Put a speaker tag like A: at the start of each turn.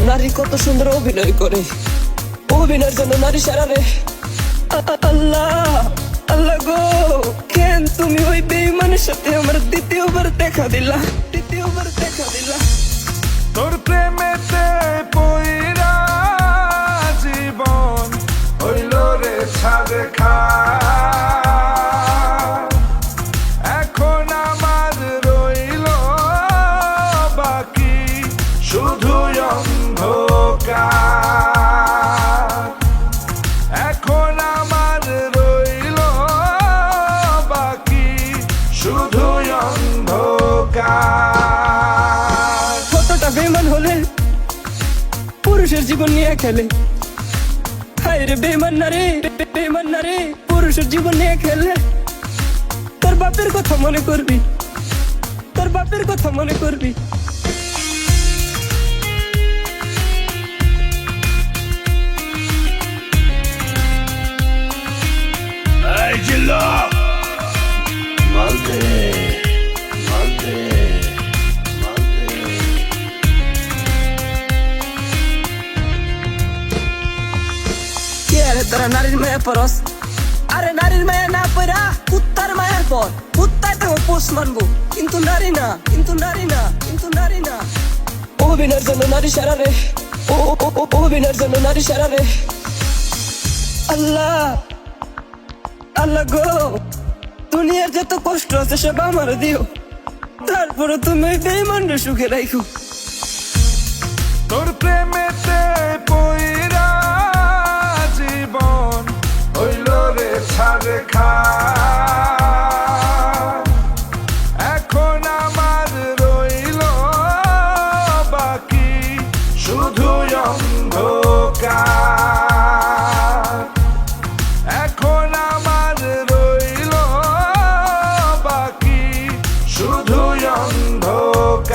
A: নারী কত সুন্দর অভিনয় করে, অভিনয়ের জন্য নারী সারা রে। আল্লাহ আল্লাহ গো, কেন তুমি ওই বেঈমানের সাথে আমার দ্বিতীয়বার দেখা দিলা, দ্বিতীয়বার দেখা দিলা।
B: তোর প্রেমেতে পইরা জীবন হইল রে ছাড়ে খা। এখন আমার রইল বাকি শুধু অন্ধকার। এখন আমার রইল বাকি শুধু অন্ধকার।
A: কতটা বেঈমান হলে পুরুষের জীবন নিয়ে খেলে। হায় রে বেঈমান নারী, বেঈমান নারী পুরুষের জীবন নিয়ে খেলে। তোর বাপের কথা মনে করবি, তোর বাপের কথা মনে করবি।
B: এই জিল্লা মালদে মালদে মালদে।
A: কে আরে তোরা নারীর মায়া পরস? আরে নারীর মায়া না পড়া কুত্তার মায়ার পর। কুত্তায় তো পোষ মানবো, কিন্তু নারী না, কিন্তু নারী না, কিন্তু নারী না। অভিনয়ের জন্য নারী সারা রে, অভিনয়ের জন্য নারী সারা রে। আল্লাহ আল্লাহ গো, দুনিয়ার যত কষ্ট আছে সব আমার দিও, তারপরে তুমি বেঈমানরে সুখে রাখো।
B: তোর প্রেমেতে পইরা জীবন হইল রে ছাড়ে খা। এখন আমার রইল বাকি শুধু অন্ধকার। এখন আমার রইল বাকি শুধু অন্ধকার।